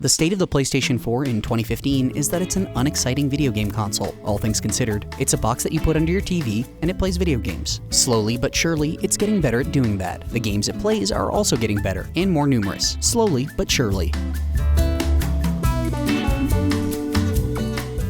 The state of the PlayStation 4 in 2015 is that it's an unexciting video game console, all things considered. It's a box that you put under your TV, and it plays video games. Slowly but surely, it's getting better at doing that. The games it plays are also getting better, and more numerous. Slowly but surely.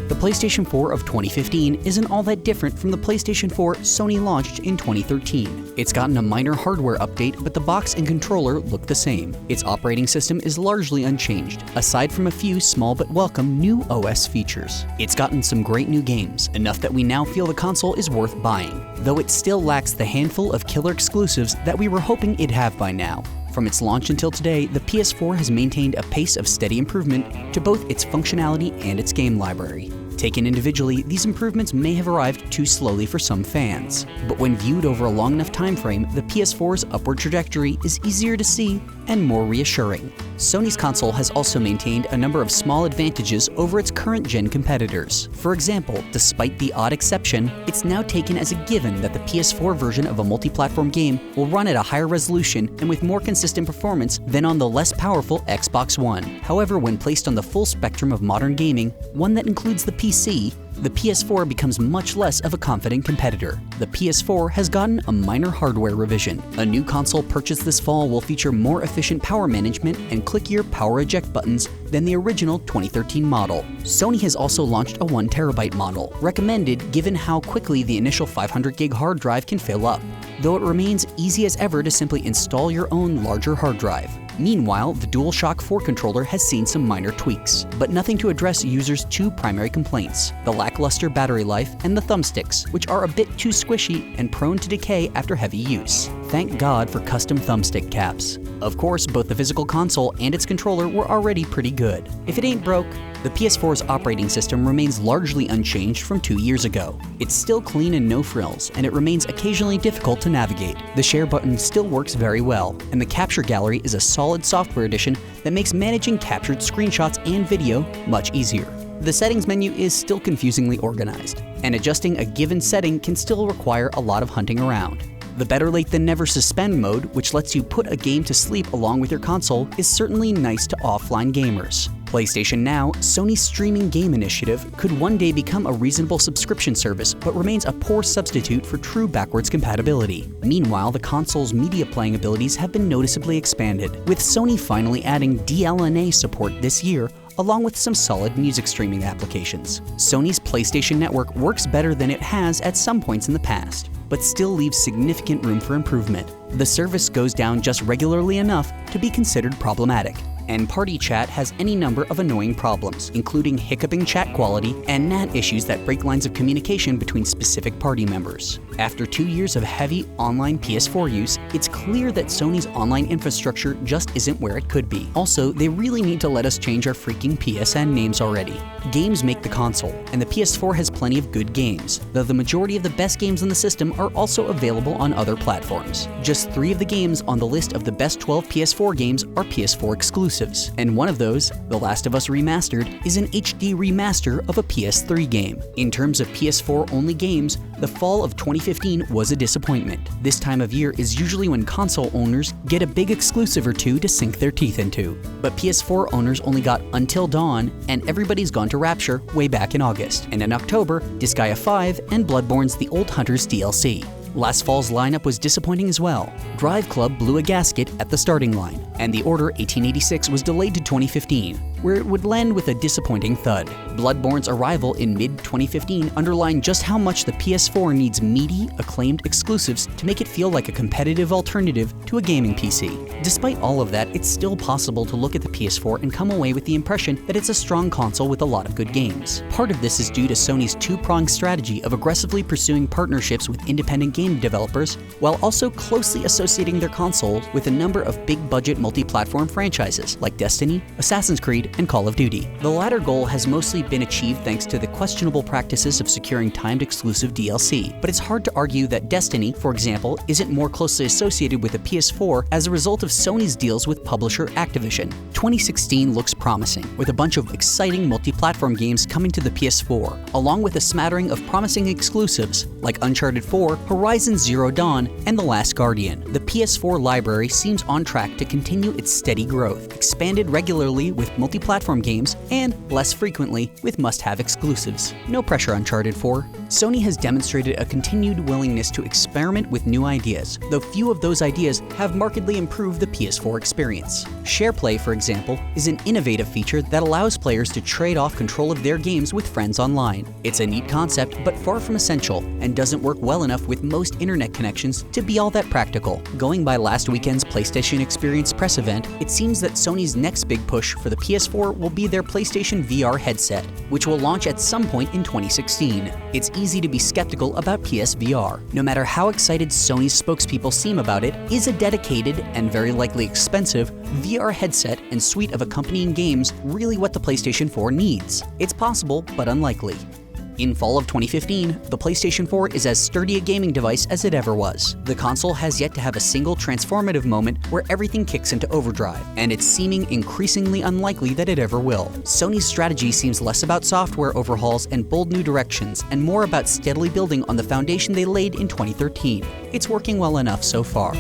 The PlayStation 4 of 2015 isn't all that different from the PlayStation 4 Sony launched in 2013. It's gotten a minor hardware update, but the box and controller look the same. Its operating system is largely unchanged, aside from a few small but welcome new OS features. It's gotten some great new games, enough that we now feel the console is worth buying, though it still lacks the handful of killer exclusives that we were hoping it'd have by now. From its launch until today, the PS4 has maintained a pace of steady improvement to both its functionality and its game library. Taken individually, these improvements may have arrived too slowly for some fans, but when viewed over a long enough time frame, the PS4's upward trajectory is easier to see and more reassuring. Sony's console has also maintained a number of small advantages over its current-gen competitors. For example, despite the odd exception, it's now taken as a given that the PS4 version of a multi-platform game will run at a higher resolution and with more consistent performance than on the less powerful Xbox One. However, when placed on the full spectrum of modern gaming, one that includes the PC, the PS4 becomes much less of a confident competitor. The PS4 has gotten a minor hardware revision. A new console purchased this fall will feature more efficient power management and clickier power eject buttons than the original 2013 model. Sony has also launched a 1TB model, recommended given how quickly the initial 500GB hard drive can fill up, though it remains easy as ever to simply install your own larger hard drive. Meanwhile, the DualShock 4 controller has seen some minor tweaks, but nothing to address users' two primary complaints: the lackluster battery life and the thumbsticks, which are a bit too squishy and prone to decay after heavy use. Thank God for custom thumbstick caps. Of course, both the physical console and its controller were already pretty good. If it ain't broke, the PS4's operating system remains largely unchanged from 2 years ago. It's still clean and no frills, and it remains occasionally difficult to navigate. The share button still works very well, and the capture gallery is a solid software addition that makes managing captured screenshots and video much easier. The settings menu is still confusingly organized, and adjusting a given setting can still require a lot of hunting around. The better late than never suspend mode, which lets you put a game to sleep along with your console, is certainly nice to offline gamers. PlayStation Now, Sony's streaming game initiative, could one day become a reasonable subscription service, but remains a poor substitute for true backwards compatibility. Meanwhile, the console's media playing abilities have been noticeably expanded, with Sony finally adding DLNA support this year, along with some solid music streaming applications. Sony's PlayStation Network works better than it has at some points in the past, but still leaves significant room for improvement. The service goes down just regularly enough to be considered problematic, and Party Chat has any number of annoying problems, including hiccuping chat quality and NAT issues that break lines of communication between specific party members. After 2 years of heavy online PS4 use, it's clear that Sony's online infrastructure just isn't where it could be. Also, they really need to let us change our freaking PSN names already. Games make the console, and the PS4 has plenty of good games, though the majority of the best games in the system are also available on other platforms. Just 3 of the games on the list of the best 12 PS4 games are PS4 exclusives, and one of those, The Last of Us Remastered, is an HD remaster of a PS3 game. In terms of PS4-only games, the fall of 2015 was a disappointment. This time of year is usually when console owners get a big exclusive or two to sink their teeth into. But PS4 owners only got Until Dawn and Everybody's Gone to Rapture way back in August, and in October, Disgaea 5 and Bloodborne's The Old Hunters DLC. Last fall's lineup was disappointing as well. Drive Club blew a gasket at the starting line, and The Order 1886 was delayed to 2015, where it would land with a disappointing thud. Bloodborne's arrival in mid-2015 underlined just how much the PS4 needs meaty, acclaimed exclusives to make it feel like a competitive alternative to a gaming PC. Despite all of that, it's still possible to look at the PS4 and come away with the impression that it's a strong console with a lot of good games. Part of this is due to Sony's two-pronged strategy of aggressively pursuing partnerships with independent game developers, while also closely associating their consoles with a number of big-budget multi-platform franchises like Destiny, Assassin's Creed, and Call of Duty. The latter goal has mostly been achieved thanks to the questionable practices of securing timed exclusive DLC, but it's hard to argue that Destiny, for example, isn't more closely associated with the PS4 as a result of Sony's deals with publisher Activision. 2016 looks promising, with a bunch of exciting multi-platform games coming to the PS4, along with a smattering of promising exclusives like Uncharted 4, Horizon Zero Dawn, and The Last Guardian. The PS4 library seems on track to continue continue its steady growth, expanded regularly with multi-platform games, and less frequently with must-have exclusives. No pressure, Uncharted 4. Sony has demonstrated a continued willingness to experiment with new ideas, though few of those ideas have markedly improved the PS4 experience. SharePlay, for example, is an innovative feature that allows players to trade off control of their games with friends online. It's a neat concept, but far from essential, and doesn't work well enough with most internet connections to be all that practical. Going by last weekend's PlayStation Experience press event, it seems that Sony's next big push for the PS4 will be their PlayStation VR headset, which will launch at some point in 2016. It's easy to be skeptical about PSVR. No matter how excited Sony's spokespeople seem about it, is a dedicated, and very likely expensive, VR headset and suite of accompanying games really what the PlayStation 4 needs? It's possible, but unlikely. In fall of 2015, the PlayStation 4 is as sturdy a gaming device as it ever was. The console has yet to have a single transformative moment where everything kicks into overdrive, and it's seeming increasingly unlikely that it ever will. Sony's strategy seems less about software overhauls and bold new directions, and more about steadily building on the foundation they laid in 2013. It's working well enough so far.